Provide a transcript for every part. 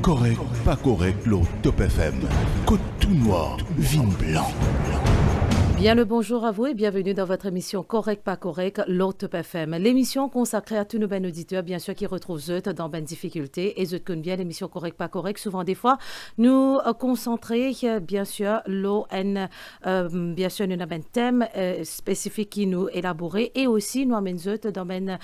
Correct, pas correct, l'eau Top FM. Côte tout noir, vin blanc. Bien le bonjour à vous et bienvenue dans votre émission Correct pas correct, l'eau Top FM. L'émission consacrée à tous nos ben auditeurs, bien sûr, qui retrouvent eux dans ben difficultés et eux connaissent bien l'émission Correct pas correct. Souvent des fois, nous concentrer, bien sûr, l'eau bien sûr, nous avons un thème spécifique qui nous élaboré et aussi nous amène eux dans ben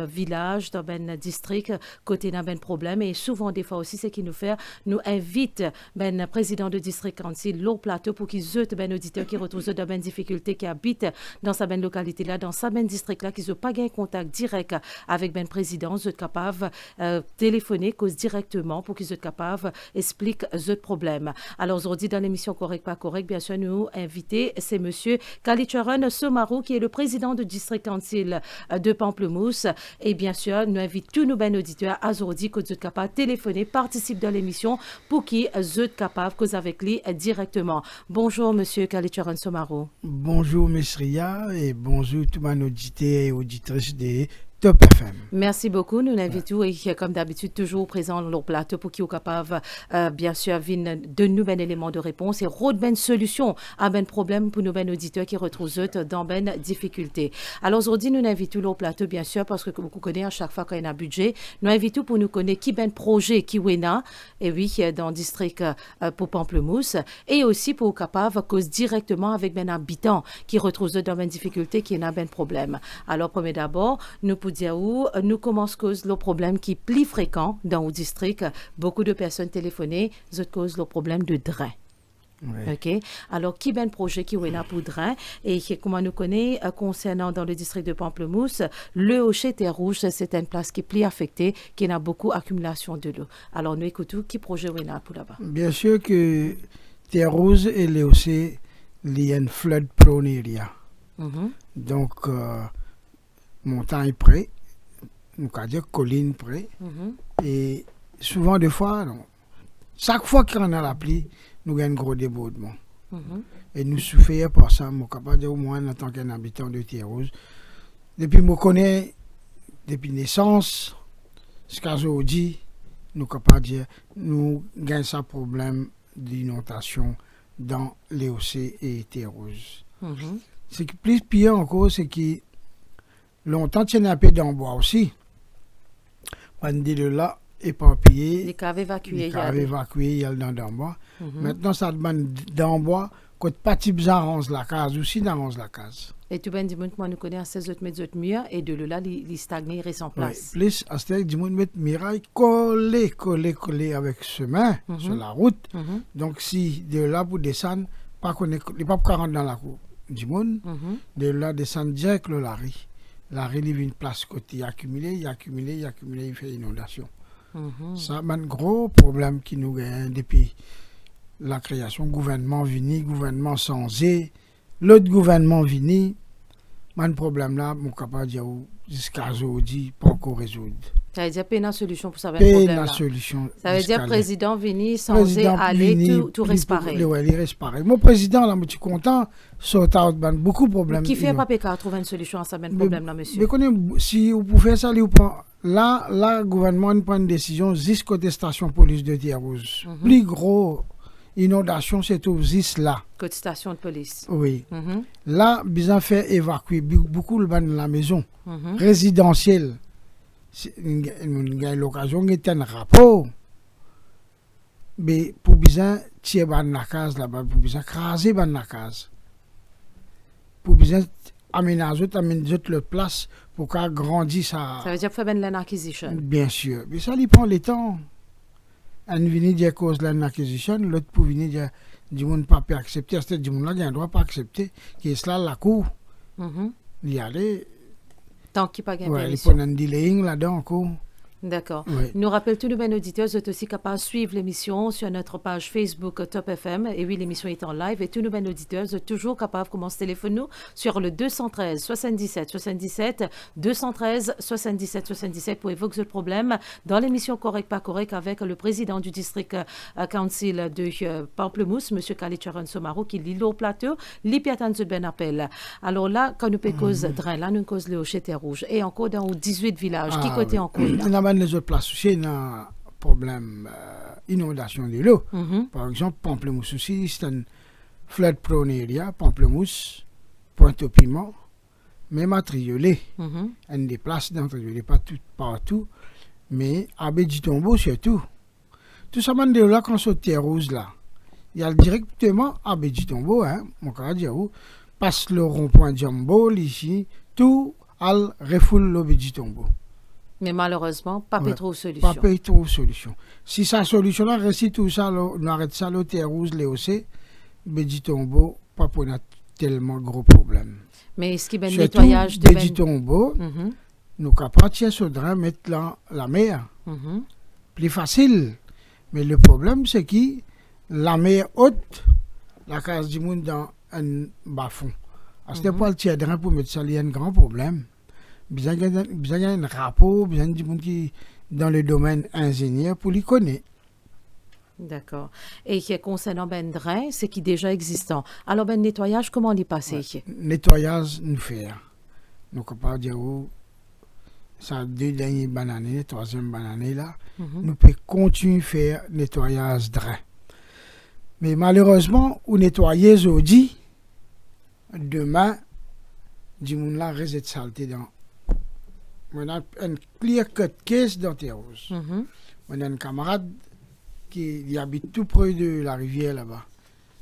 village, dans ben district, côté d'un ben problème et souvent des fois aussi, c'est qui nous fait, nous invite ben président de district council, l'eau plateau pour qu'ils eux ben auditeurs qui retrouvent eux dans ben difficulté qui habitent dans sa ben localité là, dans sa ben district là, qui n'ont pas gagné contact direct avec ben président, ils sont capables téléphoner cause directement pour qu'ils soient capables expliquer ce problème. Alors aujourd'hui dans l'émission Correct pas correct, bien sûr nous invité c'est monsieur Kalicharan Somarou qui est le président du district council de Pamplemousse et bien sûr nous invitons tous nos ben auditeurs à aujourd'hui que vous êtes capables de téléphoner, participer dans l'émission pour qu'ils soient capables cause avec lui directement. Bonjour monsieur Kalicharan Somarou. Bonjour Mesria et bonjour tout le monde auditeur et auditrice de Top FM. Merci beaucoup. Nous l'invitons et comme d'habitude toujours présent dans le plateau pour qu'ils soient capables bien sûr de nouveaux éléments de réponse et de bonnes solutions à ben problème pour nos ben auditeurs qui retrouvent eux dans ben difficultés. Alors aujourd'hui nous l'invitons au plateau bien sûr parce que vous connaissez à chaque fois qu'il y a un budget, nous invitons pour nous connaître qui ben projet qui wena et oui dans le district pour Pamplemousse et aussi pour capable cause directement avec ben habitants qui retrouvent eux dans ben difficultés qui a ben problème. Alors premier d'abord nous pour dire où nous commençons cause le problème qui est plus fréquent dans le district. Beaucoup de personnes téléphonées, ça cause le problème de drain. Ouais. OK. Alors, qui est un projet qui est là pour drain et qui, comment nous connaît concernant dans le district de Pamplemousse, le Hocher Terre Rouge, c'est une place qui est plus affectée, qui a beaucoup d'accumulation de l'eau. Alors, nous écoutons qui projet est là pour là-bas. Bien sûr que Terre Rouge et le Hocher, il y a une flood prone area. Donc, montagne près, nous allons dire colline près. Et souvent, des fois, non, chaque fois qu'on a la pluie, nous avons un gros débordement. Et nous souffrons par ça. Je suis capable de dire au moins en tant qu'habitant de Terre Rouge. Depuis que je connais, depuis naissance, jusqu'à aujourd'hui, nous sommes capables de dire nous avons ce problème d'inondation dans les océans et Terre Rouge. Ce qui est plus pire encore, c'est que longtemps, tu as un peu d'en bois aussi. On dit de là, éparpillé. Les caves évacuées. Les caves évacuées, il y a d'en bois. Maintenant, ça demande d'en bois. Quand pas type arrange la case, aussi d'arrange la case. Et tu ben dis moi nous connais à 16 autres mètres murs et de là, il stagne, il reste en place. Oui, plus, à ce moment-là, du mettre miraille collé avec chemin sur la route. Donc, si de là pour descendre, pas connaître, les papes 40 dans la cour du monde, de là descendre direct le Larry. La relève une place côté accumulé, il fait inondation. Ça, c'est un gros problème qui nous gagne depuis la création. Gouvernement vini, gouvernement changé, l'autre gouvernement vini. Un problème là, mon capable de dire jusqu'à aujourd'hui, pas encore résoudre. Ça veut dire pas une solution pour ça, problème là. Solution. Ça veut dire président vini, censé aller, tout reste pareil. Oui, il reste pareil. Mon président, là, je suis content, sort out beaucoup de problèmes. Qui fait pas PK trouver une solution à ça, même problème là, monsieur? Mais si vous pouvez faire ça, vous prend là, le gouvernement prend une décision jusqu'à la station police de Terre Rouge. Plus gros inondation, c'est tout juste là. Côté station de police. Oui. Là, besoin faire évacuer beaucoup de la maison résidentielle. On a l'occasion de un rapport. Mais pour besoin tirer la case là-bas, pour besoin craser la case. Pour besoin aménager le place pour qu'elle grandisse ça. Ça veut dire faire une land acquisition. Bien sûr. Mais ça lui prend le temps. Un vient dire cause land acquisition, l'autre pour venir dire du monde pas peut accepter, c'est du monde là qui ne doit pas accepter, qui est cela la cour. Il y aller. Tant qu'il n'y a pas de permission. Il faut un delaying là-dedans encore. D'accord. Oui. Nous rappelle tous nos ben auditeurs, vous êtes aussi capables de suivre l'émission sur notre page Facebook Top FM. Et oui, l'émission est en live. Et tous nos ben auditeurs, vous êtes toujours capables de commencer téléphone nous sur le 213 77 77 213 77 77 pour évoquer ce problème dans l'émission Correct pas correct avec le président du district council de Pamplemousse, M. Kalicharan Somarou, qui lit au plateau, l'Ipiatan de Ben appel. Alors là, quand nous cause drain, là, nous cause le Hocher Terre Rouge. Et encore dans 18 villages. Qui côté encore là? Les autres places aussi, problème inondation de l'eau. Par exemple, Pamplemousse aussi, c'est un flood prone area, Pamplemousse, Pointe-au-Piment, même à Triolet. On des places dans Triolet, pas tout, partout, mais à Béditombo surtout. Tout ça, de là, quand c'est terre rouge là, il y a directement à Béditombo, mon cas dire où, passe le rond-point Jumbo, ici, tout al refoule le Béditombo. Mais malheureusement, pas trouve solution. Pas trouve solution. Si sa solution là, récit tout ça, on arrête ça, le terre rouge, les aussi, Béditombo, pas pour tellement gros problème. Mais est-ce qu'il y a un nettoyage de Béditombo, nous capables de se drain mettre la mer. Plus facile. Mais le problème, c'est que la mer haute, la case du monde dans un bas-fond. À ce point, le tiers drain pour mettre ça, il y a un grand problème. Besoin d'un rapport, besoin du monde qui dans le domaine ingénieur pour les connaître. D'accord. Et qui est concernant ben drain, c'est qui est déjà existant. Alors ben nettoyage, comment on y passe? Nettoyage, nous faire. Nous ne pas dire où ça 2 dernières bananes, 3e banane là, nous pouvons continuer à faire nettoyage drain. Mais malheureusement, ou nettoyer aujourd'hui, demain, du monde là reste saleté dans. On a un clear cut case dans Terrose. On a un camarade qui habite tout près de la rivière là-bas.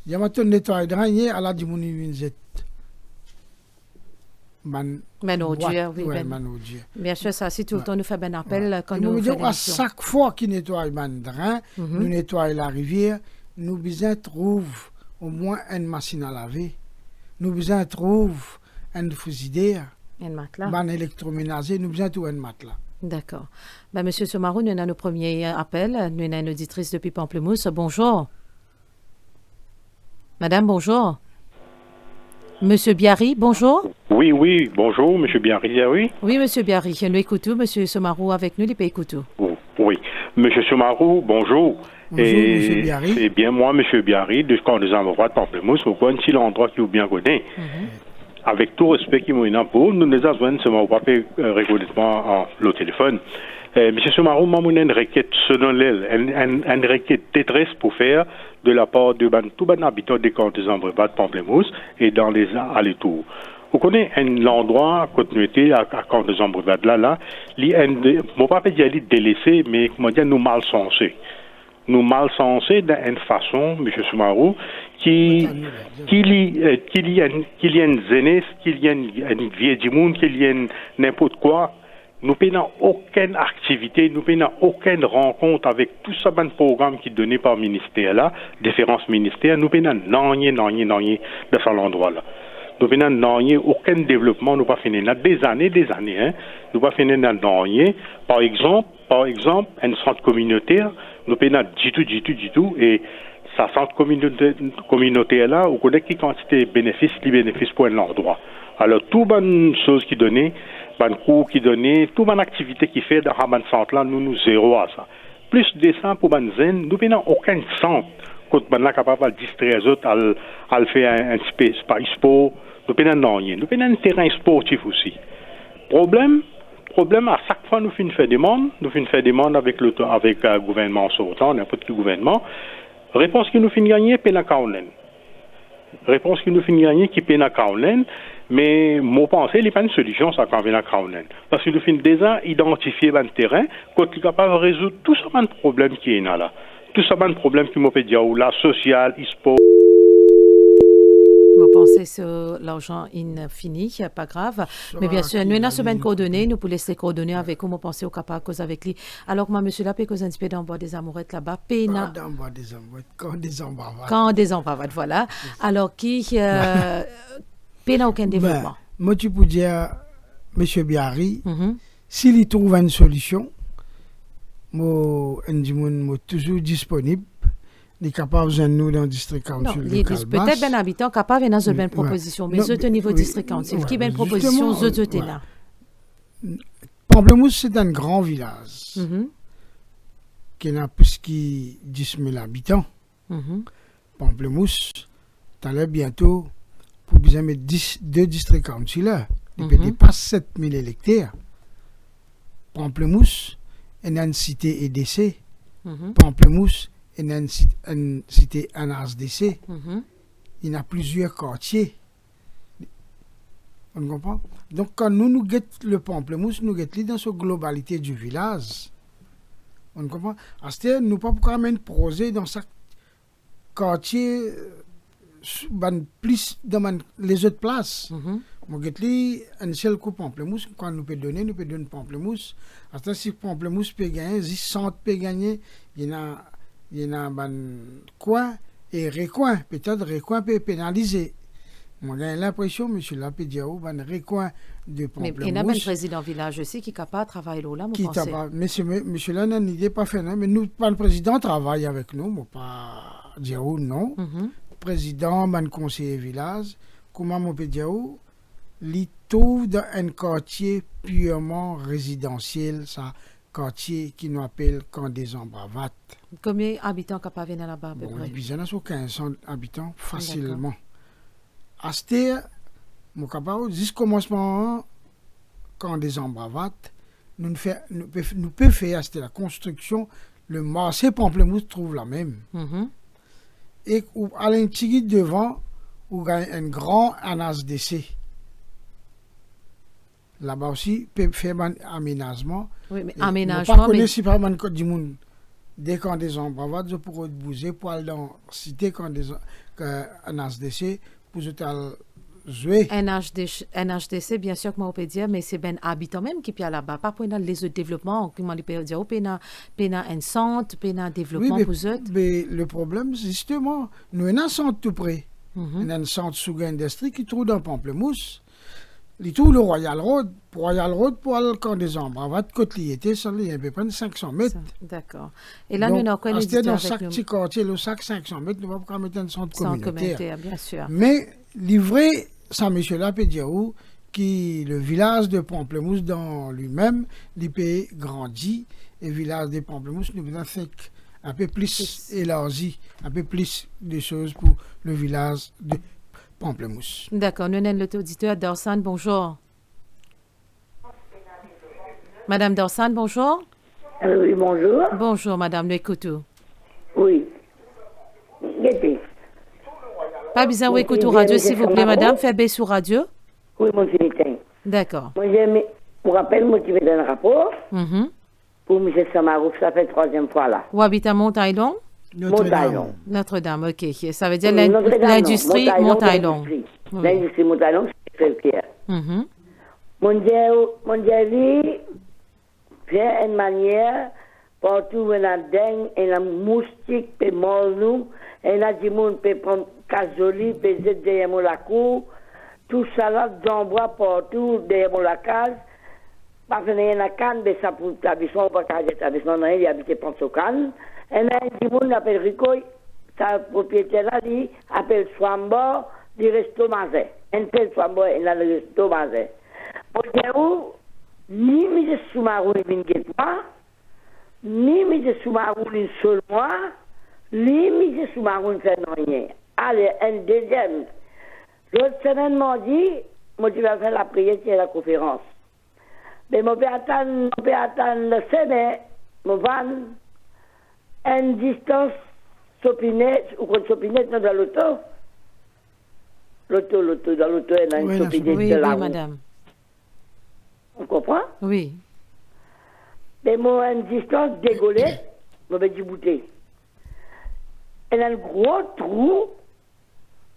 Il y a maintenant nettoyé drain, à la du monde Bien sûr, ça, si tout le temps nous fait un appel quand nous faisons à chaque fois qu'il nettoie le drain, nous nettoie la rivière, nous besoin trouve au moins une machine à laver, nous besoin trouve un frigidaire, un matelas, un électroménager, nous besoin tout un matelas. D'accord. Ben, Monsieur Somarou, nous avons nos premiers appels. Nous avons une auditrice depuis Pamplemousse. Bonjour. Madame, bonjour. Monsieur Biarri, bonjour. Oui, bonjour, Monsieur Biarri, oui. Oui, Monsieur Biarri, nous écoutons. Monsieur Somarou avec nous, il peut écouter. Oui, Monsieur Somarou, bonjour. Bonjour, Monsieur Biarri. C'est bien moi, Monsieur Biarri, de camp des Ambrois de Pamplemousse, au point de l'endroit qui vous bien connaît. Avec tout respect qui m'a pour nous les avons ça m'a pas fait régulièrement le téléphone. Monsieur Somarou, moi une requête selon l'aile, une requête détresse pour faire de la part de tout les habitants des camps des Ambrois de Pamplemousse et dans les alentours. Vous connaissez l'endroit continuité à camp des Ambrois là, je ne pas dire délaissé, mais comment dire nous mal sensé. Nous mal sensés d'une façon, M. Soumarou, qu'il y a une jeunesse, qu'il y a une vieille du monde, qu'il y a n'importe quoi. Nous n'avons aucune activité, nous n'avons aucune rencontre avec tout ça, un programme qui est donné par le ministère là, différents ministères, nous n'avons rien de cet endroit-là. Nous n'avons aucun développement, nous n'avons pas fini des années, hein. Nous n'avons pas fini rien. Par exemple, un centre communautaire, nous n'avons du tout, et ce centre communautaire là, on connaît qui quantité de bénéfices pour un endroit. Alors, toute bonne chose qui donnait, ban cours qui donnait, toute bonne activité qui fait dans ce centre là, nous zéro à ça. Plus de ça pour ban zen, nous n'avons aucun centre. Quand on est capable de distraire les autres, à faire un sport, nous n'avons rien. Nous avons un terrain sportif aussi. Problème, à chaque fois nous faisons des demandes avec le gouvernement sortant, n'importe quel gouvernement. Réponse qui nous fait gagner, peine à Kaunen. Réponse qui nous fait gagner, qui peine à Kaunen. Mais mon pensée, il n'y a pas une solution, ça, quand on vient à Kaunen. Parce que nous faisons déjà identifier le terrain, quand il est capable de résoudre tout ce problème qui est là. Tout ça, un problème qui m'a fait dire, la sociale, e-sport. Vous pensez sur l'argent infini, pas grave. Mais bien sûr, nous avons ce même coordonnées, nous pouvons laisser les coordonnées avec vous, vous pensez au capable cause avec lui. Alors, moi, monsieur, là, peut cause un petit peu d'envoi des amourettes là-bas. Pas d'envoi des amourettes, quand des embravades. Quand des embravades, voilà. Alors, qui n'a aucun développement? Moi, tu peux dire, monsieur Biarri, s'il trouve une solution, moi, toujours disponible. Il est capable de nous dans le district council. Peut-être un habitant capable de dans une proposition, mais c'est au niveau district council. Qui a une proposition, c'est là. Pamplemousse, c'est un grand village qui a plus de 10 000 habitants. Pamplemousse, tu as bientôt pour besoin mettre 2 districts councilors. Il peut dépasser 7 000 électeurs. Pamplemousse, il y a une cité EDC. Pamplemousse est une cité en ASDC. Il y a plusieurs quartiers. On comprend? Donc, quand nous guettons le pamplemousse, nous guettons dans cette globalité du village. On comprend? C'est-à-dire, nous ne pouvons pas même proser dans chaque quartier plus dans les autres places. Nous guettons un seul coup pamplemousse. Quand nous pouvons donner pamplemousse. C'est-à-dire, si pamplemousse peut gagner, si centre peut gagner, il y en a coin et recoin. Peut-être recoin peut pénaliser. Moi, j'ai l'impression, monsieur Lapédiao, un recoin de pamplemousse. Mais il y a un président village aussi qui est capable de travailler là, qui monsieur là, n'a idée pas fait, mais nous, pas le président travaille avec nous, mais pas Diao, non. Président, man conseiller village, comment mon Diao, il trouve dans un quartier purement résidentiel, ça, quartier qui nous appelle Camp des Embravates. Combien d'habitants capables venir là-bas à peu près? Il y en a sur 1500 habitants facilement. À ce mon capable, jusqu'au commencement, Camp des Embravates, nous pouvons faire la construction, le marché pamplemousse trouve la même. Et à l'intérieur devant, il y a un grand ANASDC. Là-bas aussi, peut faire un aménagement. Oui, mais aménagement. Je ne sais pas si par exemple, du monde, des camps des Embravates, je pourrais bouger pour aller dans la cité camp des ANASDC pour jouer. NHDC, bien sûr que moi, on peut dire, mais c'est ben habitant même qui est là-bas. Pas pour les autres développements, comment on peut dire, il y a un centre, il y a un développement pour eux. Mais le problème, c'est justement, nous avons un centre tout près. Il y a un centre sous industrie qui trouve dans Pamplemousse. Il trouve le Royal Road. Pour aller au camp des Embravates, côté était, ça il y a à peu près 500 mètres. D'accord. Et là, nous avons quoi les dans chaque petit quartier, le sac 500 mètres, nous ne pouvons pas mettre un centre communautaire. Bien sûr. Mais livré, ça, monsieur là, peut dire où, qui le village de Pamplemousse dans lui-même, il peut grandir, et le village de Pamplemousse, nous devons faire un peu plus élargi, un peu plus de choses pour le village de Pamplemousse. D'accord, nous avons l'auditeur Dorsan, bonjour. Madame Dorsan, bonjour. Oui, bonjour. Bonjour, madame, nous écoutons. Oui. Pas besoin d'écouter radio, s'il vous plaît, madame. Faites baisser sur radio. Oui, mon fils. D'accord. Moi, j'ai pour rappel motivé dans le rapport. Pour M. Samarouf, ça fait 3e fois là. Où habite à Montaillon? Montaillon. Notre-Dame, ok. Ça veut dire l'industrie Montaillon. L'industrie Montaillon, c'est Pierre. Mon Dieu, fait une manière, partout où on a dingue, et la moustique peut mordre nous, et là, du monde peut prendre casoli, peut être derrière la cour, tout ça là, d'embois partout, derrière la case. Parce qu'il y a une canne, mais ça pour l'établissement, pas qu'à l'établissement, il y a habité Pont-Socan. Et là, du monde appelle Rico, sa propriétaire là, il appelle Swambo, du resto Mazet. Un tel Swambo, il a le resto Mazet. Pour dire où, ni M. Soumarou ne vient pas, ni M. Soumarou ne seul moi, ni M. Soumarou ne fait rien. Allez, un deuxième. L'autre semaine m'a dit, moi je vais faire la prière et la conférence. Mais je vais attendre le semaine, je vais une distance sopinette, ou contre sopinette dans l'auto. L'auto, dans l'auto, il y a une sopinette de la roue. Oui, madame. On comprend? Oui. Mais moi, une distance dégoulée, je vais débouter. Il y a un gros trou,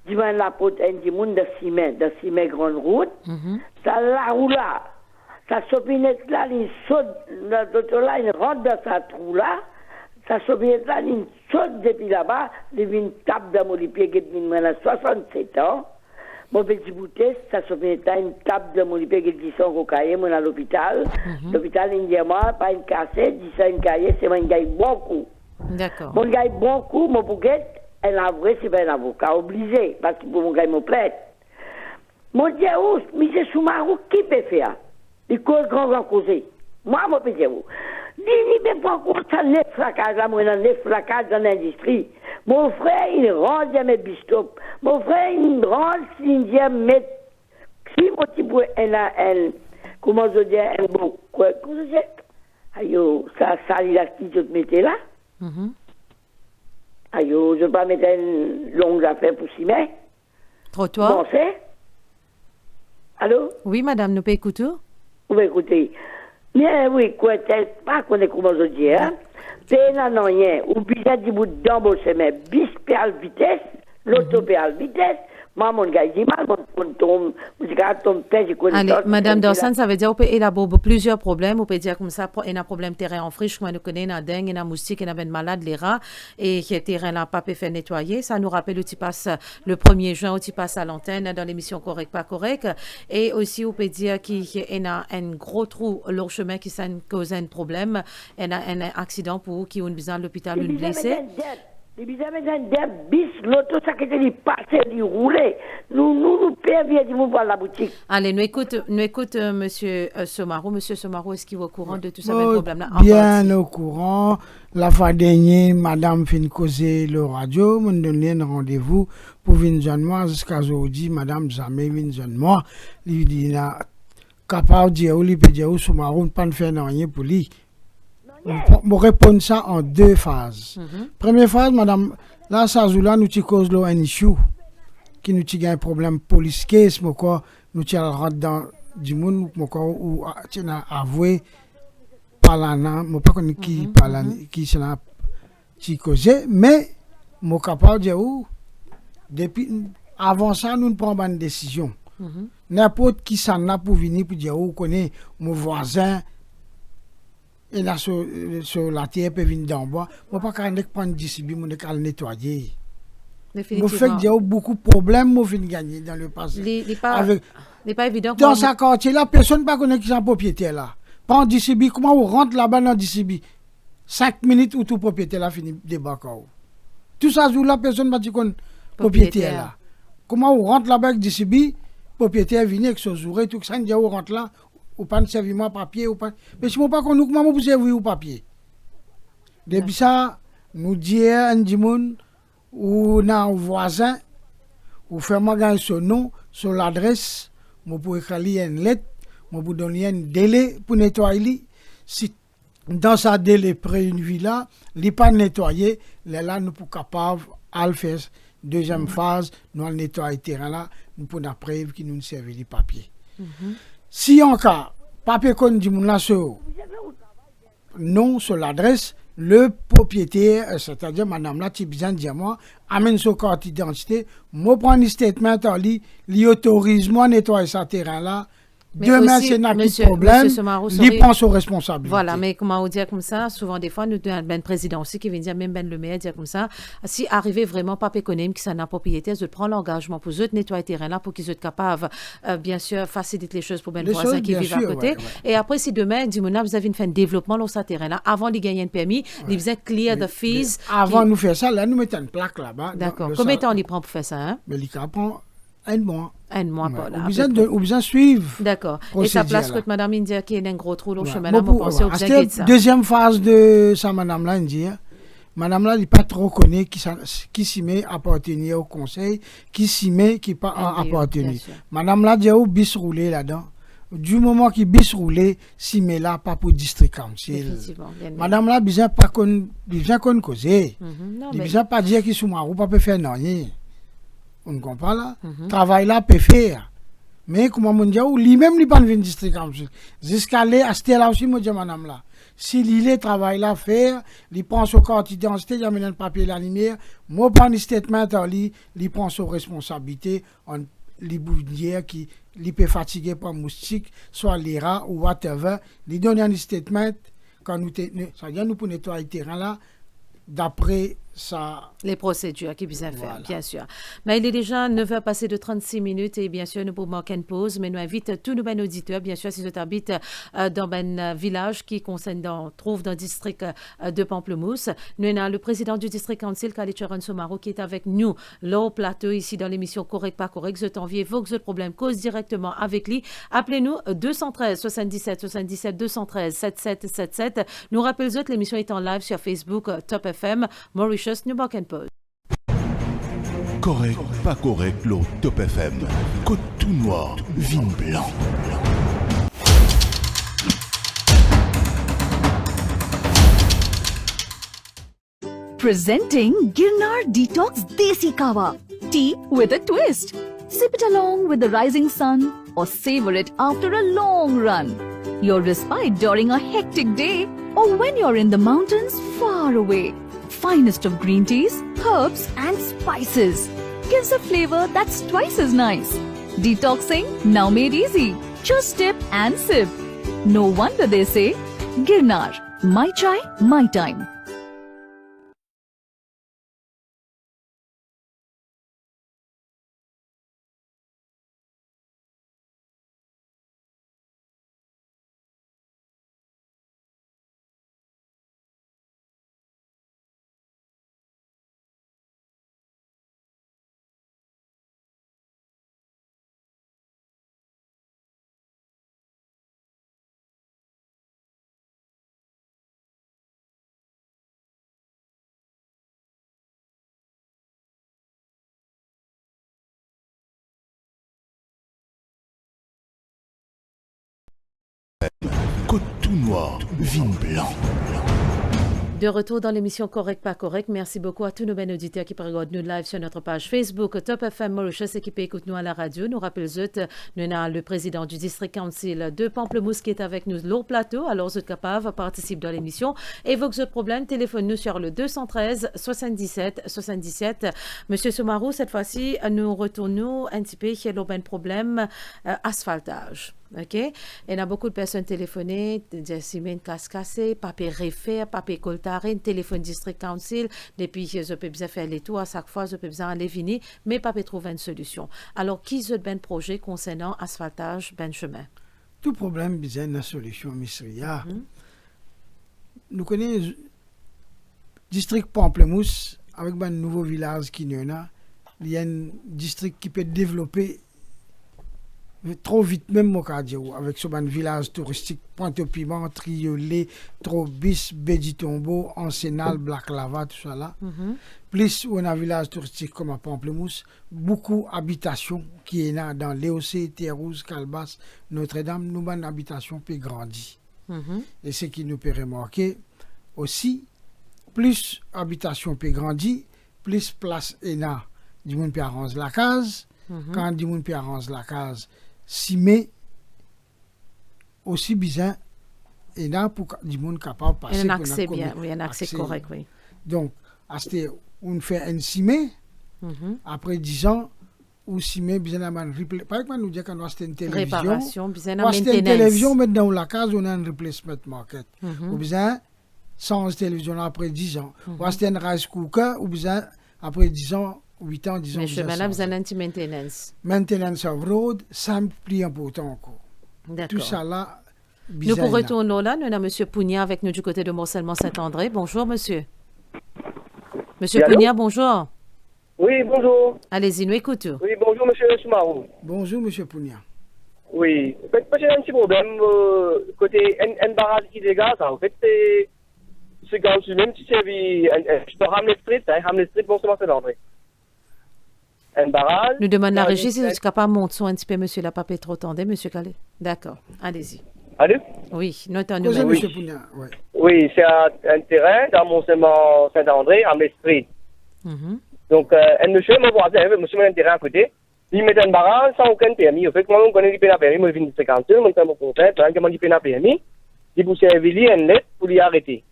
devant la porte, un monde de ciment, grande route. Ça la roue là. Sa sopinette là, il saute, l'autre là, il rentre dans sa trou là. Sa sopinette là, il saute depuis là-bas, il vient une table dans mon pied, qui a 67 ans. Mon petit bouteille, sa sopinette là, une table dans mon pied, qui sont au cahier, moi à l'hôpital. L'hôpital, il dit moi, pas une cassette, dit ça, une cahier, c'est moi, gagne beaucoup. D'accord. Mon gagne beaucoup, mon bouquet, elle a vrai, c'est pas un avocat obligé, parce que pour mon gagne mon prêtre. Mon Dieu, M. Soumarou, qui peut faire? Il cause grand causé. Moi, je peux dire, il ne peut pas compter 9 fracages, là, moi, 9 fracages dans l'industrie. Mon frère, il rentre mes bistop. Mon frère, il rentre 6e mètre. Si mon petit bout, comment je dis, un bon, quoi, comment je dis? Aïe, ça, il a qui te mettait là? Aïe, je ne vais pas mettre une longue affaire pour s'y mettre. Trottoir. Bon, c'est? Allô? Oui, madame, nous pouvons écouter. Oui, écoutez. Mais oui, quoi, pas qu'on est comment je dis, hein? C'est non rien. Ou bien, du bout d'embaucher, mais bis péal vitesse, l'auto péal vitesse. Moi, mon gars, il dit mal, mon tombe, allez, madame Dawson, ça veut dire qu'on peut élaborer plusieurs problèmes. On peut dire comme ça, il y a un problème terrain en friche, moi, nous connaissons, il y a dengue, il y a moustique, il y a ben malade, les rats, et qui est terrain là, pas fait nettoyer. Ça nous rappelle où tu passes le 1er juin, où tu passes à l'antenne dans l'émission Correct, pas correct. Et aussi, on peut dire qu'il y a un gros trou, le chemin qui cause un problème, il y a un accident pour qui ont besoin de l'hôpital, une blessée. Les bizarres, bis, l'auto, ça qui était passé, il roulait. Nous payons, nous voir la boutique. Allez, nous écoute monsieur Somaro. Monsieur Somaro, est-ce qu'il est au courant de tout ça, le problème-là? Bien au courant. La fois dernière, madame fin causé le radio, me donné un rendez-vous pour venir moi jusqu'à aujourd'hui, madame jamais vient moi. Il dit, capable de dire, il peut dire, Somaro, ne pas faire rien pour lui. Je réponds ça en deux phases. Première phase, madame, là, ça, nous cause un issue qui nous a un problème police case, nous rentre dans du monde, ou tu as avoué par là, je ne sais pas qui par là, qui s'est causé, mais je suis capable de dire, depuis, avant ça, nous prenons une décision. N'importe qui s'en a pour venir pour dire, vous connaissez mon voisin. Et là, sur la terre, peut venir d'en bas. Je ne peux pas prendre d'ici, je ne le nettoyer. Je fais qu'il y a beaucoup de problèmes, je vais gagner dans le passé. Ce n'est pas évident. Dans ce quartier-là, personne ne peut connaître qui est propriétaire là. Pas en DCB, comment on rentre là-bas dans DCB? 5 minutes où tout propriétaire là finit débarquer. Tout ça, là, personne ne peut connaître propriétaire là. Comment on rentre là-bas avec DCB? Propriétaire vient avec son jour et tout ça, on rentre là. Ou pas de servir papier ou pas. Mais si on pas qu'on nous comment vous servir au papier. Depuis ça, nous disons ou un voisin ou faire magasin son nom, sur l'adresse, moi pour écrire une lettre, moi pour donner un délai pour nettoyer. Si dans sa délai près une villa, il pas nettoyé, là nous pour capable à le faire deuxième phase, nous allons nettoyer le terrain là, nous pour la preuve qui nous servent les papiers. Si en cas, papier qu'on dit non sur l'adresse, le propriétaire, c'est-à-dire madame là, tu besoin de dire moi, amène son carte d'identité, moi prends un statement en lui, lui autorise moi nettoyer ce terrain là. Demain, c'est un petit problème, il prend ses responsabilités. Voilà, mais comment on dit comme ça, souvent des fois, nous avons un président aussi qui vient dire, même le maire dire comme ça, si arrivé vraiment pas économique, qui s'en a propriétaire, je prends l'engagement pour eux de nettoyer le terrain là, pour qu'ils soient capables, bien sûr, faciliter les choses pour les voisins qui vivent à côté. Et après, si demain, vous avez fait un développement dans ce terrain là, avant de gagner un permis, ils faisaient clear the fees. Avant de nous faire ça, là, nous mettons une plaque là-bas. D'accord. Combien de temps on y prend pour faire ça, hein? Mais il prend un mois. Un mois, pas là. Ou bien suivre. D'accord. Et ça place que Madame India qui est un gros trou au chemin là, ça. Deuxième phase de ça, Madame là, India. Madame là, il n'est pas trop connu qui s'y met à appartenir au conseil, qui s'y met qui pas à appartenir. Madame là, il y a bis roulé là-dedans. Du moment qu'il bis roulé, s'y met là, pas pour district council. Madame là, besoin pas qu'on causer. Il besoin pas dire qu'il sous ma roue, pas peut faire rien. On comprend là. Travail là peut faire. Mais comment on dit, lui-même, il pas venir district council. Jusqu'à là, à ce là aussi, moi, je dis, madame là. Si il travail là faire, il prend son carte d'identité, il amène un papier la lumière, moi, prends le statement, il prend son responsabilité, les bouillières qui il peut fatiguer par moustique, soit les rats ou whatever, il donne un statement quand ça vient nous pour nettoyer le terrain là, d'après ça. Les procédures qui besoin faire, bien sûr. Mais il est déjà 9h passé de 36 minutes et bien sûr, nous pouvons manquer une pause, mais nous invitons tous nos bons auditeurs, bien sûr, si vous habitez dans un village qui trouve dans le district de Pamplemousse. Nous avons le président du district council, Kalicharon Somaro, qui est avec nous, là au plateau, ici dans l'émission Correct, pas correct. Vous enviez vos problèmes, cause directement avec lui. Appelez-nous 213 77 77 213 77 77. Nous rappelons que l'émission est en live sur Facebook, Top FM, Mauritius, New York and Post. Correct, pas correct, l'eau Top FM. Côte tout noir, vin blanc. Presenting Girnar Detox Desi Kawa. Tea with a twist. Sip it along with the rising sun or savor it after a long run. Your respite during a hectic day or when you're in the mountains far away. Finest of green teas, herbs and spices. Gives a flavor that's twice as nice. Detoxing now made easy. Just dip and sip. No wonder they say, Girnar, my chai, my time. Côte tout noir, vin blanc. De retour dans l'émission Correct Pas Correct. Merci beaucoup à tous nos bons auditeurs qui regardent nous live sur notre page Facebook Top FM Mauritius et qui peut écouter nous à la radio. Nous rappelons nous avons le président du District Council de Pamplemousse qui est avec nous au plateau. Alors, vous êtes capable participer dans l'émission. Évoque ce problème, téléphone-nous sur le 213 77 77. Monsieur Soumarou, cette fois-ci, nous retournons un petit peu sur le problème asphaltage. OK? Il y a beaucoup de personnes téléphonées, des semaines cassées, papier réfère, papier coltarine, téléphone district council, depuis je peux bien faire les tours à chaque fois, je peux bien aller venir, mais pas trouver une solution. Alors, qui est ben projet concernant asphaltage, ben chemin? Tout problème, bien une solution, Misria. Nous connaissons district Pamplemousse, avec un nouveau village qui y en a, il y a un district qui peut développer trop vite même mon cardio avec ce village touristique Pointe-au-Piment, Triolet, Trobis, Béditombo, Ansenal, Black Lava, tout ça là. Plus on a un village touristique comme à Pamplemousse, beaucoup d'habitations qui est là dans Léocé, Terre-Rouge, Calbas, Notre-Dame, nous avons une habitation peut grandir. Et ce qui nous peut remarquer aussi, plus habitation peut grandir, plus place est là, du monde peut arranger la case. Quand du monde peut arranger la case, si mais aussi bizarre et là pour du monde capable de passer un accès bien, oui, un accès correct, oui. Donc, on fait un cimé, après 10 ans, ou cimé, bien à man replace. Par exemple, nous dit qu'on doit acheter une télévision. Réparation, bien à maintenance. On une télévision, mais dans la case, on a un replacement market. Ou bien, sans télévision après 10 ans. Ou acheter un rice cooker, ou bien, après 10 ans, 8 ans, 10 ans. Mais chemin là, vous avez un maintenance. Maintenance of road, ça me plus important encore. D'accord. Tout ça là, nous pour retourner là, nous avons M. Pounia avec nous du côté de Morcellement-Saint-André. Bonjour, monsieur. Monsieur Pounia, bonjour. Oui, bonjour. Allez-y, nous écoutons. Oui, bonjour, monsieur Soumarou. Bonjour, monsieur Pounia. Oui, en fait, j'ai un petit problème côté un barrage illégal, ça. En fait, c'est quand même si c'est je peux ramener street, Hamlet Street, Morcellement-Saint-André. Un barrage. Nous demandons la régie si vous êtes capable de monter un petit peu, monsieur, la papier trop tendue, monsieur Calais. D'accord, allez-y. Allô? Oui, notons-nous. Oui, monsieur Pounia, oui. Oui, c'est un terrain dans Morcellement-Saint-André, Hamlet Street. Donc, un monsieur, mon voisin, monsieur, un terrain à côté. Il met un barrage sans aucun permis. En fait, moi, on connaît les pénales permis, moi, je viens de 50 ans, moi, je suis mon conseil, je dis pénales permis. Il pousse à Villiers une lettre pour l'y arrêter.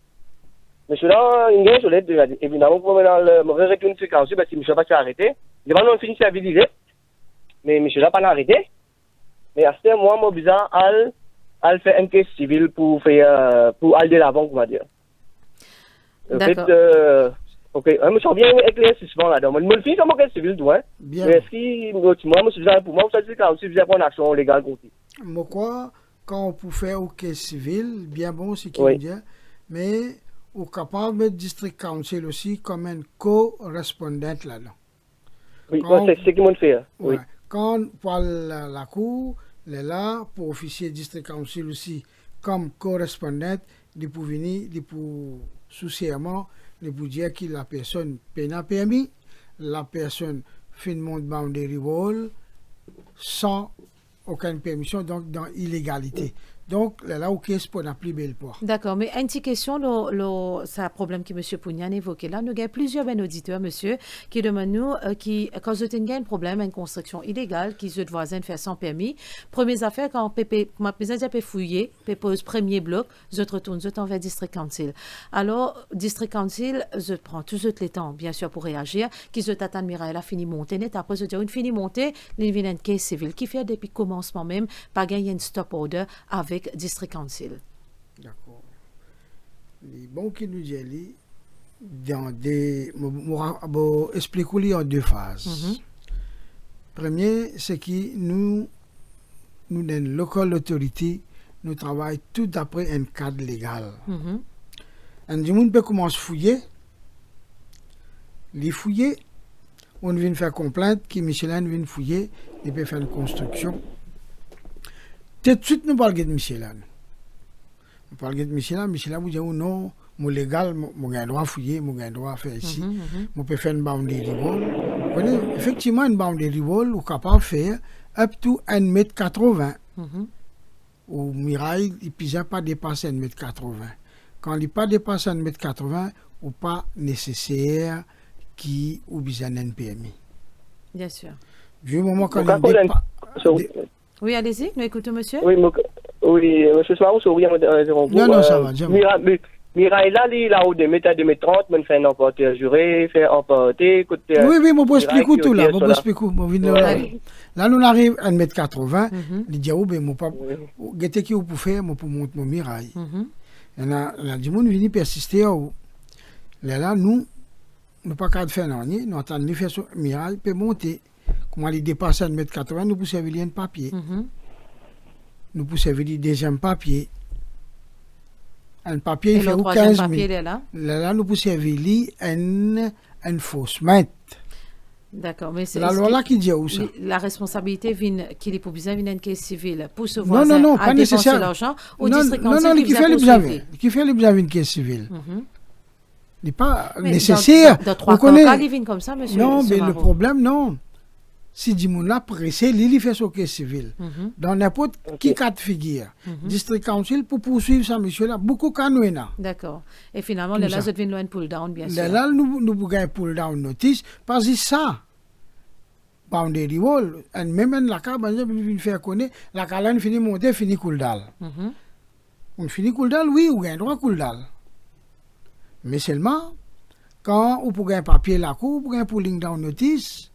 Monsieur là, il y a une lettre, évidemment, pour dans le mauvais retour de 50 ans, parce que monsieur n'a pas arrêté. Il va non finir à Villiers, mais monsieur n'a pas arrêté. Mais à ce moment, moi, bizarre, elle fait un caisse civil pour faire, pour aller de l'avant, comment dire. En fait, ok, je suis bien éclaircissement là-dedans. Je me fais comme un caisse civil, tout, hein. Bien. Mais est-ce que, moi, je suis pour moi, ça, c'est quand aussi, vous avez une action légale contre. Moi, quoi, quand on peut faire au caisse civil, bien bon, c'est qu'il me dit, mais on est capable de mettre District Council aussi comme un co-respondant là-dedans. Oui, c'est ce qu'ils m'ont fait. Oui. Quand on parle la cour, elle est là pour officier District Council aussi comme correspondant, de pour venir, de pour soucièrement, de pour dire que la personne n'a pas permis, la personne fait une monte boundary wall sans aucune permission, donc dans illégalité. Donc, là, où qu'est-ce qu'on a plus belle poids. D'accord, mais une petite question, c'est un problème que M. Pougnan évoqué là. Nous avons plusieurs auditeurs, monsieur, qui demandent nous, quand vous avez un problème, une construction illégale, qui votre voisin fait sans permis, première affaire, quand ma président peut fouiller, peut poser premier bloc, je retourne vers District Council. Alors, District Council, je prends tout les temps, bien sûr, pour réagir, qui je t'attends, Mireille, a fini monter, net, après, je dis, une fini monter, il y a une caisse civile qui fait depuis le commencement même, pas gagner une stop order avec District Council. D'accord. Les bons qui nous disent, dans des. Je explique en deux phases. Premier, c'est que nous, dans local authority, nous travaillons tout d'après un cadre légal. Un monde peut commencer à fouiller. Les fouiller, on vient faire complainte, qui Michelin vient fouiller, il peut faire une construction. Tout de suite, nous parlons de Michelin. Nous parlons de Michelin. Michelin vous dit non, mon légal, mon gain droit fouiller, mon gain droit faire ici. On peut faire une boundary wall. Effectivement, une boundary wall, on est capable de faire up to 1,80 m. Au Mirail, il ne peut pas dépasser 1,80 m. Quand il n'est pas dépassé 1,80 m, ou pas nécessaire qui ou besoin d'un permis. Bien sûr. Du moment quand il Oui, allez-y, nous écoutons, monsieur. Oui, monsieur Smarou, c'est rien. Non, ça va, Mireille, là, il a des méthodes de 30, mais fait un emporter juré, fait emporter. Oui, moi, je explique tout là. Là, nous arrivons à 1,80 m. Il dit, ben, mon papa, qu'est-ce qu'il faut faire pour monter mon Mireille? On a dit, on vient persister. Là, nous ne pas qu'à faire rien. Nous attendons de faire ce Mireille, peut monter. Comment il dépasse 1,80 m, nous pouvons servir un papier. Nous pouvons servir le deuxième papier. Un papier, il fait 15 000. Là, nous pouvons servir un enforcement. D'accord, mais c'est la loi là qui dit où ça? La responsabilité vient qu'il est pour besoin d'une caisse civile pour se voir non, pas nécessaire. L'argent au non, district non, qui fait le besoin d'une caisse civile. n'est pas nécessaire. Dans 3 cas, il vient comme ça, monsieur. Non, mais le problème, non. Si Dimouna pressé, il fait son caisse civile. Dans n'importe qui cas de figure, district council pour poursuivre ça, monsieur-là, beaucoup canouena. D'accord. Et finalement, là, je deviens loin de pull down, bien sûr. Là, nous pouvons un pull down notice, parce que ça, boundary wall, et même la carte, on vient faire connaître, la carte, finit monter, finit cool down. On finit cool down, oui, ou un droit cool down. Mais seulement, quand on peut un papier la cour, pour un pulling down notice,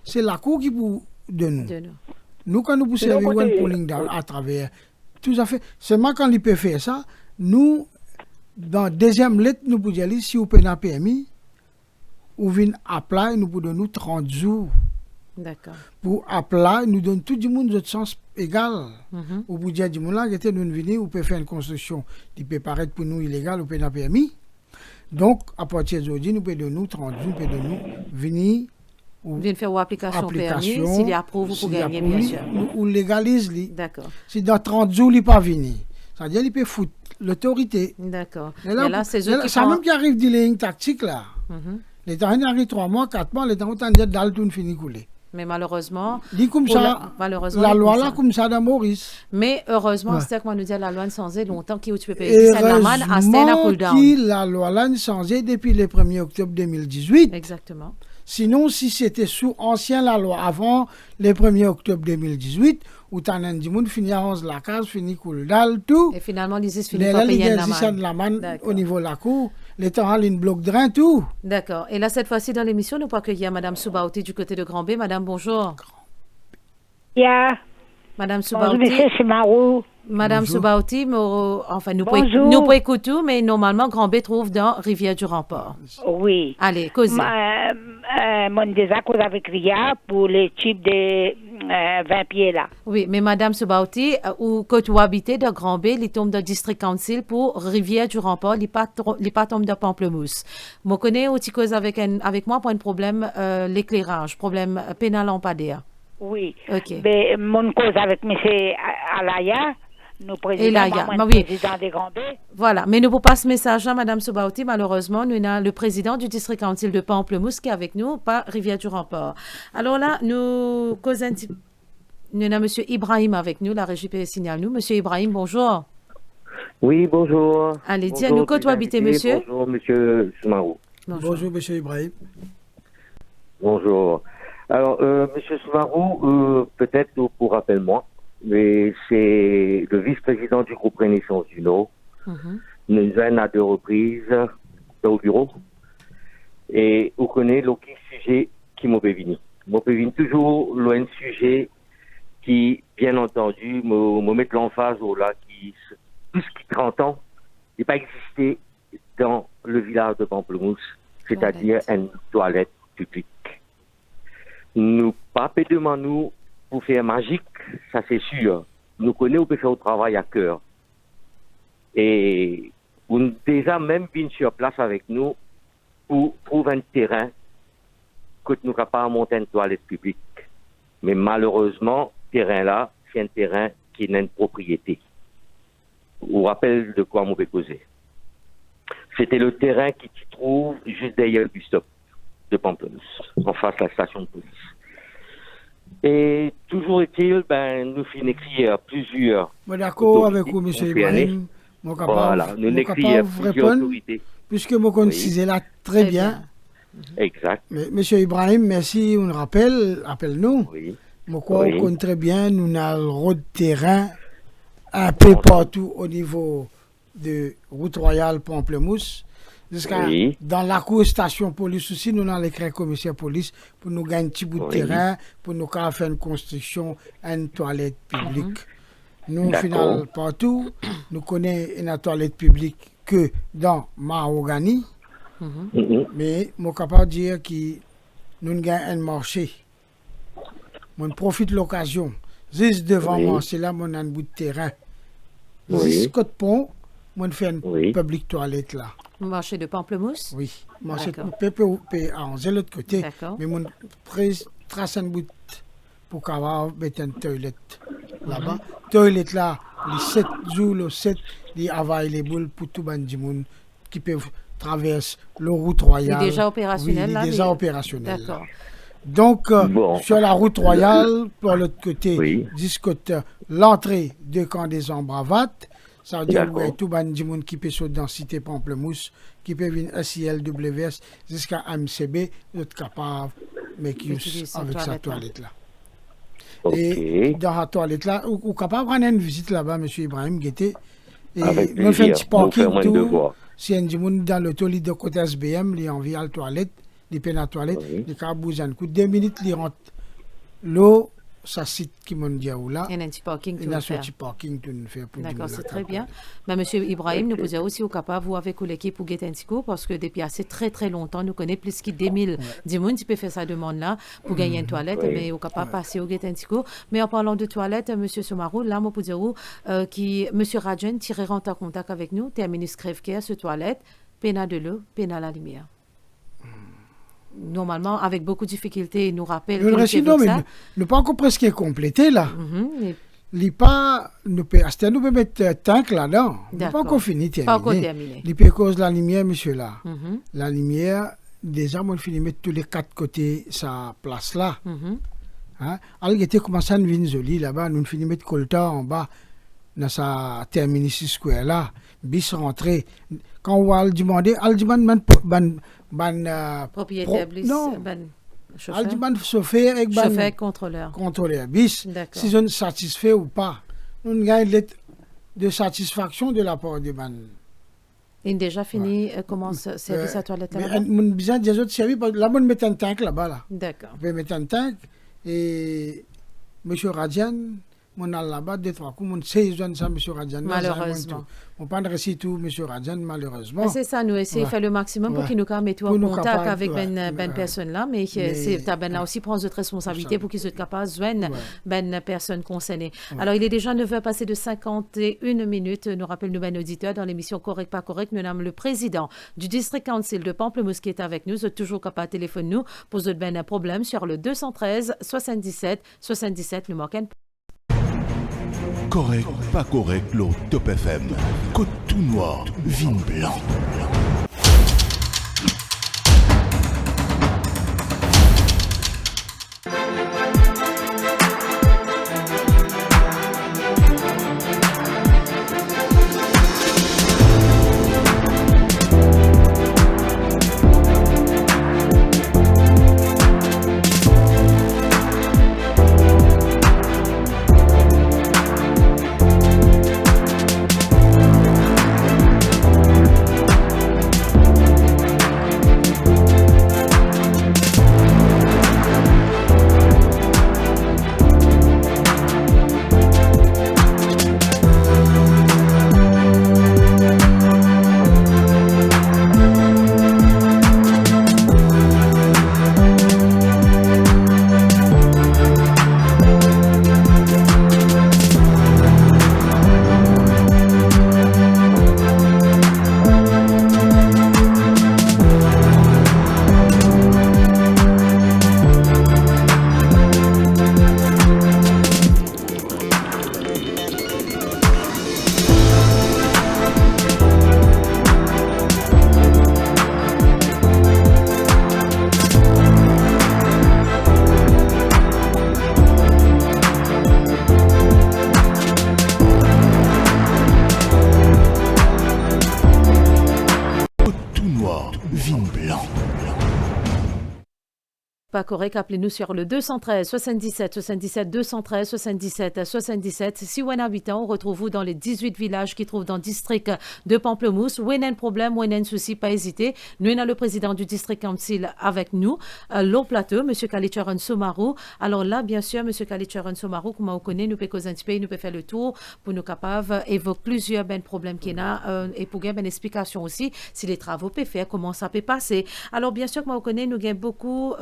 c'est la cour qui peut de nous. Nous, quand nous pouvons servir un pulling down à travers tout à fait, seulement quand il peut faire ça, nous, dans la deuxième lettre, nous pouvons dire, si vous pouvez un permis, ou venez apply, nous pouvons donner 30 jours. D'accord. Pour apply, nous donne tout le monde de sens égal. Ou pour dire, nous venons, ou peut faire une construction qui peut paraître pour nous illégale, ou peut un permis. Donc, à partir d'aujourd'hui, nous pouvons donner 30 jours, nous pouvons donner venir. Venir faire une application permis, s'il y a approuve pour gagner, bien sûr. Ou légalise. D'accord. Si dans 30 jours, il n'est pas venu. C'est-à-dire qu'il peut foutre l'autorité. D'accord. Là, c'est même qui arrive des lignes tactiques là. Les temps arrivent 3 mois, 4 mois, les temps où tu as dit dans le tout fini coulé. Mais malheureusement, la loi là comme ça dans Maurice. Mais heureusement, c'est que nous dit la loi ne changeait longtemps qui tu peux payer la manne à Stena pull down. La loi là ne changeait depuis le 1er octobre 2018. Exactement. Sinon, si c'était sous ancien la loi avant le 1er octobre 2018, où tu as un dit fini à 11 la case, fini cool down tout. Et finalement, l'ISIS finit par payer la manne au niveau de la cour. Les temps en ligne bloc drain tout. D'accord. Et là, cette fois-ci, dans l'émission, nous pouvons accueillir Mme Soubauti du côté de Grand-B. Madame, bonjour. Madame Soubauti. Bonjour, monsieur Marou. Madame Soubauti, enfin, nous pouvons écouter, mais normalement, Grand-B trouve dans Rivière-du-Remport. Oui. Allez, causez. Mon désaccord avec Ria pour les types de 20 pieds là. Oui, mais Madame Soubauti, où que tu habites dans Grand-B, il tombe dans le District Council pour Rivière-du-Remport, il pas tombe de Pamplemousse. Je connais aussi cause avec moi pour un problème l'éclairage, problème pénal lampadaire. Oui. OK. Mais mon cause avec M. Alaya, nous président des Grand-B. Voilà, mais nous ne pouvons pas ce message-là, Mme Soubauti. Malheureusement, nous avons le président du District Council de Pamplemousse qui est avec nous, pas Rivière-du-Remport. Alors là, nous causons un petit... Nous avons M. Ibrahim avec nous, la régie peut signale nous. M. Ibrahim, bonjour. Oui, bonjour. Allez, dis-nous, quand vous habitez, monsieur? Bonjour, monsieur Soumarou. Bonjour, M. Ibrahim. Bonjour. Alors, monsieur Soumarou, peut-être pour rappel-moi, mais c'est le vice-président du groupe Renaissance du Nord. Nous sommes à 2 reprises au bureau. Et vous connaissez le sujet qui m'a venu. M'a venu toujours loin de sujet qui, bien entendu, me met l'emphase là, qui, plus que 30 ans, n'a pas existé dans le village de Pamplemousse, c'est-à-dire une toilette publique. Nous pas demander nous pour faire magique, ça c'est sûr. Nous connaissons, on peut faire le travail à cœur. Et on déjà même venu sur place avec nous pour trouver un terrain que nous sommes capables de monter une toilette publique. Mais malheureusement, ce terrain-là, c'est un terrain qui n'a une propriété. Vous rappelez de quoi on peut causer. C'était le terrain qui se trouve juste derrière le bus stop de Pamplemousse, en face de la station de police. Et toujours est-il, nous finissons d'écrire plusieurs. D'accord avec vous, M. Ibrahim. Voilà, nous n'écrivons plusieurs autorités. Puisque vous connaissez là très bien. Exact. Monsieur Ibrahim, merci, on appelle-nous. Oui. On connaît très bien, nous avons le terrain un peu partout au niveau de route royale Pamplemousse. Jusqu'à dans la cour station police aussi, nous avons écrit commissaire police pour nous gagner un petit bout de terrain, pour nous faire une construction, une toilette publique. Nous, au final, partout, nous connaissons une toilette publique que dans Mahogany. Mais je suis capable de dire que nous avons un marché. On profite de l'occasion. Juste devant moi, c'est là on a un bout de terrain. Juste côté pont, on fait une public toilette là. Marché de Pamplemousse? Oui. Marché de PPOP à l'autre côté. Mais on trace un bout pour qu'on mette une toilette là-bas. Toilette là, les 7 jours, le 7, les available pour tout le monde qui peuvent traverser la route royale. Il est déjà opérationnel là? Il est déjà opérationnel. D'accord. Donc, sur la route royale, pour l'autre côté, jusqu'à l'entrée de Camp des Embravates, ça veut dire que tout le monde qui peut sauter dans la cité Pamplemousse, qui peut venir à SILWS jusqu'à MCB, est capable de mettre avec sa toilette là. Et dans la toilette là, vous êtes capable de prendre une visite là-bas, M. Ibrahim Guetté. Et nous faisons un petit parking tout. Si un monde dans le toilette de côté SBM, il envie à la toilette, il peut la toilette, il a bouger un coup. 2 minutes, il rentre l'eau, ça site qui m'a dit là. Il y a un petit parking tout faire. D'accord, c'est très bien. Mais M. Ibrahim, nous pouvons aussi au capable, vous avec l'équipe pour Guetté un petit coup, parce que depuis assez très longtemps, nous connaissons plus que 2000 personnes qui peuvent faire sa demande là pour gagner une toilette, mais au capable passer au Guetté un petit coup. Mais en parlant de toilette, M. Soumarou, là, moi, pour dire qui M. Rajan tirer en contact avec nous, terminus crève care, ce toilette, péna de l'eau, péna la lumière. Normalement, avec beaucoup de difficultés, il nous rappelle que c'est ça. Nous pas encore presque complété là. Il pas nous peut mettre tank là-dedans. Il pas encore fini terminé. Pas encore terminé. Il peut cause la lumière, monsieur là. La lumière, déjà, on finit mettre tous les 4 côtés sa place là. Alors, il était commencé à venir joli là-bas. Nous finit mettre colta en bas dans sa terminus square là. Bis rentré. Quand on va demander, propriétaire ban chauffeur contrôleur bis si on satisfait ou pas nous gagnons de satisfaction de la part de ban. Il est déjà fini comment service à toilette là-bas. Mon besoin des autres services là on met un tank là-bas là. D'accord. On peut mettre un tank et monsieur Radian mon là-bas, 2-3 coups, mon 16 ans, ça, M. Radjan. Malheureusement. On ne peut pas réussir tout, M. Radjan, malheureusement. C'est ça, nous essayons de faire le maximum pour qu'il nous mette en contact avec ben personne là, mais c'est ben là aussi prendre notre responsabilité pour qu'ils soient capables de joindre ben personne concernée. Alors, il est déjà 9h passé de 51 minutes. Nous rappelons nos auditeurs dans l'émission Correct pas correct. Nous avons le président du District Council de Pamplemousse qui est avec nous. Vous êtes toujours capable de téléphoner nous pour vous ben un problème sur le 213 77 77 numéro 15. Correct, pas correct, l'eau Top FM. Côte tout noir, vin blanc. vin blanc. Pas correct, appelez-nous sur le 213 77 77 213 77 77. Si vous êtes habitant, on retrouve vous dans les 18 villages qui trouvent dans le district de Pamplemousse. Vous avez un problème, vous avez un souci, pas hésiter. Nous avons le président du district council avec nous, l'au plateau, M. Kalicharan Somarou. Alors là, bien sûr, M. Kalicharan Somarou, comme on connaît, nous pouvons causer un petit peu, nous pouvons faire le tour pour nous capables d'évoquer plusieurs problèmes qu'il y a et pour gagner une explication aussi si les travaux peuvent faire, comment ça peut passer. Alors bien sûr, comme on connaît, nous avons beaucoup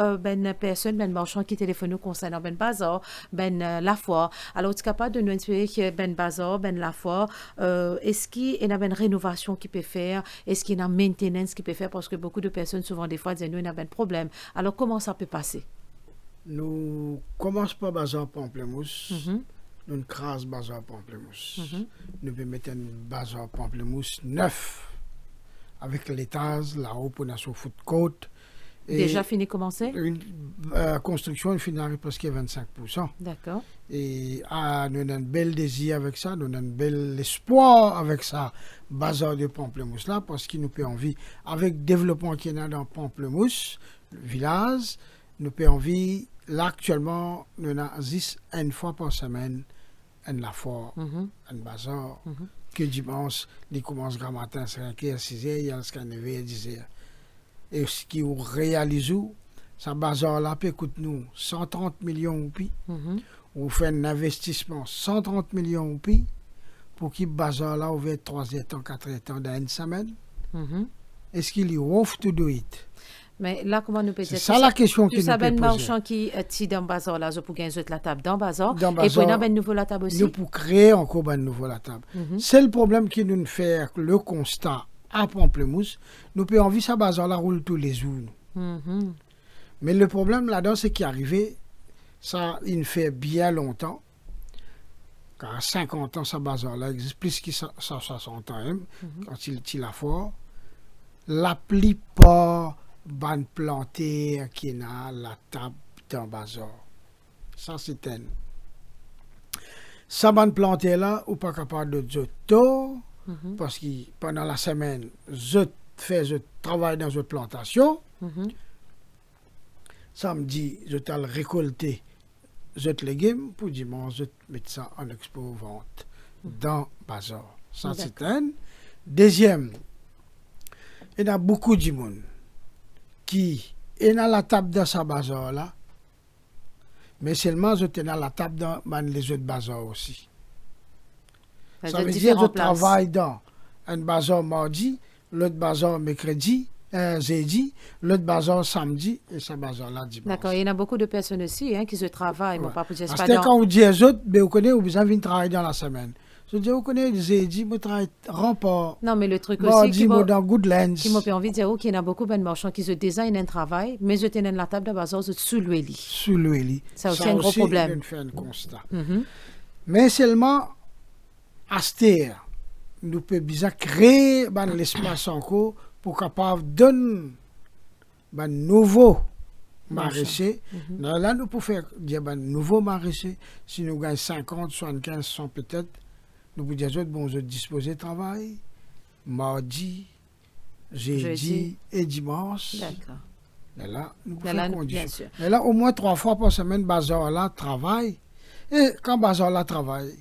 personnes, marchands qui téléphonent concernant bazar, la foire. Alors, tu es capable de nous expliquer bazar, la foire, est-ce qu'il y a une rénovation qui peut faire, est-ce qu'il y a une maintenance qui peut faire, parce que beaucoup de personnes, souvent des fois, disent nous, il y a un problème. Alors, comment ça peut passer? Nous commençons par bazar Pamplemousse. Nous crasons bazar Pamplemousse. Nous pouvons mettre un bazar Pamplemousse neuf, avec l'étage, là-haut, pour notre foot court. Déjà fini commencer? Une construction, une finale presque 25%. D'accord. Et nous avons un bel désir avec ça, nous avons un bel espoir avec ça, bazar de Pamplemousse là, parce qu'il nous fait envie, avec le développement qu'il y a dans Pamplemousse, le village, nous fait envie, là actuellement, nous avons 10 une fois par semaine, la foire, un bazar, que dimanche, il commence grand matin à 5h, à 6h, il y a jusqu'à 9h, à 10h. Et ce qui réalise, ça bazar là peut coûter nous 130 millions roupies. On fait un investissement 130 millions roupies pour qu'il bazar là ouvert 3 temps, 4 temps dans une semaine. Est-ce qu'il y off to do it? Mais là, comment nous peut dire? C'est ça la question qui nous peut poser. Tu sais, marchand qui est dans le bazar là, pour gagner la table dans le bazar. Et pour nous, nouveau la table aussi. Nous pour créer encore une nouvelle la table. C'est le problème qui nous fait le constat. À Pamplemousse, nous pouvons envie ça bazar là roule tous les jours. Mais le problème là-dedans, c'est qu'il est arrivé, ça, il fait bien longtemps, car 50 ans, ça bazar là existe plus que 60 ans, quand il tire la fort. La plupart ban plantés qui n'a la table dans bazar. Ça, c'est un. Ça ban planté là, ou pas capable de dire tôt. Parce que pendant la semaine, je travaille dans une plantation. Samedi, je t'ai récolté les légumes pour dimanche, je mets ça en expo-vente dans bazar. Ça, c'est un. Deuxième, il y a beaucoup de monde qui est dans la table de sa bazar là, mais seulement je t'ai dans la table dans les autres bazar aussi. Ça veut dire que je travaille dans un bazar mardi, l'autre bazar mercredi, jeudi, l'autre bazar samedi et ce bazar-là dimanche. D'accord, il y en a beaucoup de personnes aussi qui se travaillent. Ouais. Pas dire, c'est quand on dit les autres, mais vous connaissez, vous avez travailler dans la semaine. Je dis, vous connaissez, jeudi, vous travaillez rempart. Non, mais le truc mardi, aussi, dans Goodlands. Qui m'a envie de dire qu'il y en a beaucoup de marchands qui se designent un travail, mais je tiens la table de bazar sous le lit. Sous le lit. Ça aussi, un gros problème. Ça fait un constat. Mais seulement, à terre, nous pouvons bien créer l'espace encore pour capable de donner un nouveau maraîcher. Là, nous pouvons faire un nouveau maraîcher. Si nous gagnons 50, 75, 100 peut-être, nous pouvons dire bon, je dispose de travail mardi, jeudi et dimanche. D'accord. Et là, nous pouvons faire condition. Bien Et là, au moins 3 fois par semaine, bazar là travaille. Et quand bazar là travaille,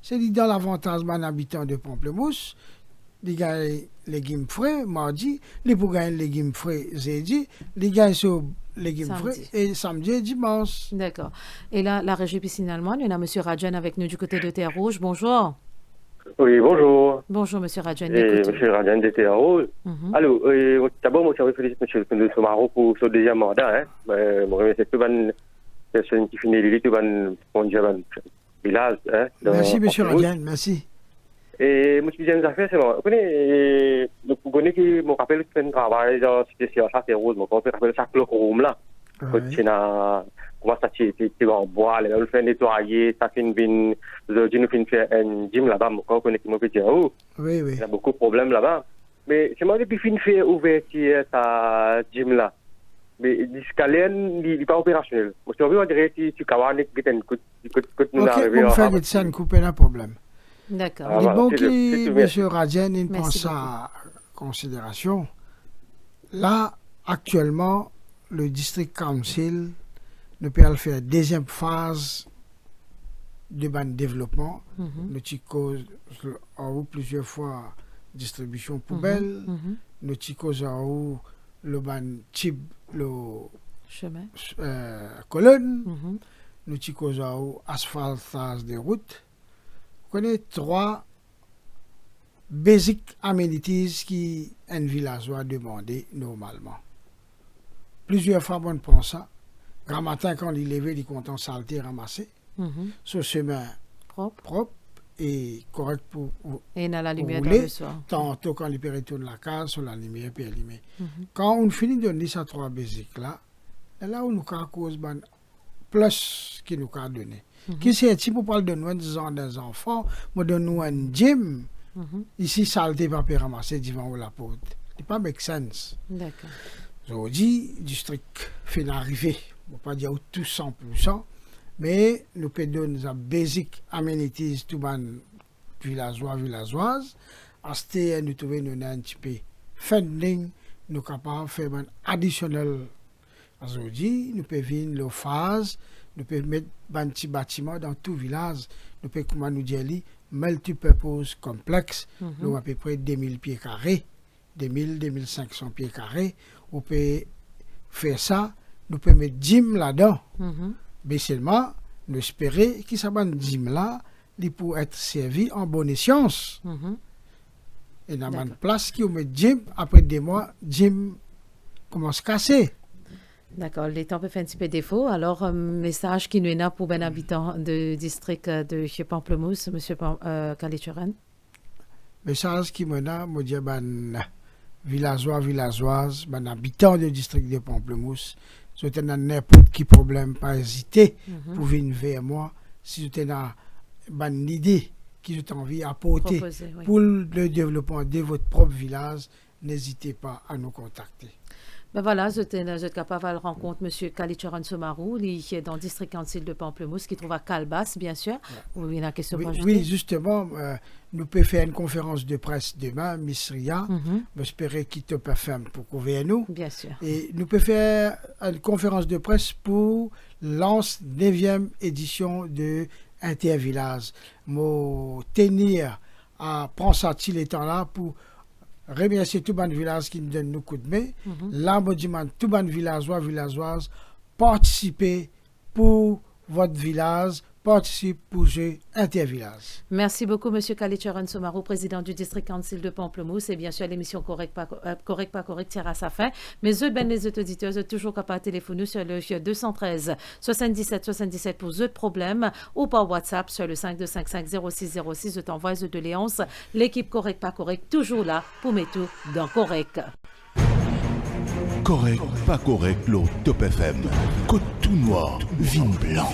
c'est dit dans l'avantage d'un habitant de Pamplemousse, il gagne les légumes frais mardi, il peut gagner les légumes frais jeudi, il gagne sur légumes frais et samedi et dimanche. D'accord. Et là, la régie piscine-allemande, il y a M. Rajan avec nous du côté de Terre-Rouge. Bonjour. Oui, bonjour. Bonjour, M. Rajan. M. Rajan de Terre-Rouge. Alors, d'abord, moi, je félicite M. Somarou pour son deuxième mandat. Moi, c'est tout une personne qui finit l'élite, tout un village. Merci, M. Rajan, merci. Et moi, je disais affaire, c'est bon. Vous connaissez qui me rappelle que je travaille dans la cité CHA Terre-Rouge, je me rappelle chaque room là. Comment ça tu en bois, les gens font nettoyer, ça fait une nous fin faire un gym là-bas, on connaît qui me fait dire oh. Oui. Il y a beaucoup de problèmes là-bas. Mais c'est moi depuis fin faire ouverture ta gym là. Mais l'escalier n'est pas opérationnel. Moi je veux dire si tu cawanes que nous arriver à faire ça une couper un problème. D'accord. Il est bon que M. Rajan prend ça en considération. Là, actuellement, le District Council ne peut pas faire deuxième phase de développement. Nous avons plusieurs fois distribution poubelle. Nous avons le ban type le chemin colonne. Nous avons asphaltage des routes. Vous connaissez 3 basic amenities qui un villageois demandé normalement. Plusieurs fois, on pense ça. Grand matin, quand il est levé, il est content saleté ramasser. Ce chemin propre et correct pour et dans la lumière rouler. Dans le soir. Tantôt, quand il peut retourner la case, sur la lumière, puis allumé. Quand on finit de donner ces 3 basiques là, là où nous avons cause plus qui nous a donné. Qui c'est si pour parler de nous des enfants, nous donnons un gym. Ici, saleté pas ramasser devant la porte. Il pas make sense. D'accord. Aujourd'hui, le district fait arriver, on ne va pas dire tout 100%, mais nous pouvons donner des basic amenities tout les villageoises. À ce moment nous trouvons un petit peu funding, nous sommes capables de faire un additionnel. Aujourd'hui, nous pouvons venir le phase, nous pouvons mettre un petit bâtiment dans tout village, nous pouvons, comment nous dire, multipurpose complexe, nous à peu près 2000 pieds carrés, 2500 pieds carrés. On peut faire ça, nous pouvons mettre gym là-dedans. Mais seulement, nous espérons que ce gym là, il peut être servi en bonne science. Et dans une place qui met gym, après 2 mois, gym commence à casser. D'accord, les temps peuvent faire un petit peu défaut. Alors, message qui nous est là pour un habitant du district de Pamplemousse, M. Kalichuran. Message qui nous est là, je dis, villageoises, habitants du district de Pamplemousse, si vous avez n'importe quel problème, pas hésiter pour venir vers moi. Si vous avez une idée que vous avez envie d'apporter pour le développement de votre propre village, n'hésitez pas à nous contacter. Ben voilà, je suis capable de rencontrer M. Kalichuran Somarou, qui est dans le district council de Pamplemousse, qui trouve à Calbas, bien sûr. Oui, une question oui, justement, nous pouvons faire une conférence de presse demain, Miss Ria. J'espère qu'il te peut faire pour couvrir nous. Bien sûr. Et nous pouvons faire une conférence de presse pour la 9e édition de Intervillage. Moi, tenir à prendre ça tout le temps là pour remercier tout le village qui nous donne nos coups de main. L'embodiment, tout le villageoises, participer pour votre village, participer pour jeu Intervillage. Merci beaucoup, M. Kalichuran Somarou, président du district council de Pamplemousse. Et bien sûr, l'émission Correct, pas correct tire à sa fin. Mais les auditeurs sont toujours capables de téléphoner sur le 213 77 77 pour d'autres problèmes ou par WhatsApp sur le 5255 0606. Je t'envoie de Léonce. L'équipe Correct, pas correct, toujours là pour mettre tout dans Correct. Correct, pas correct, le Top FM. Côte tout noir, vin blanc.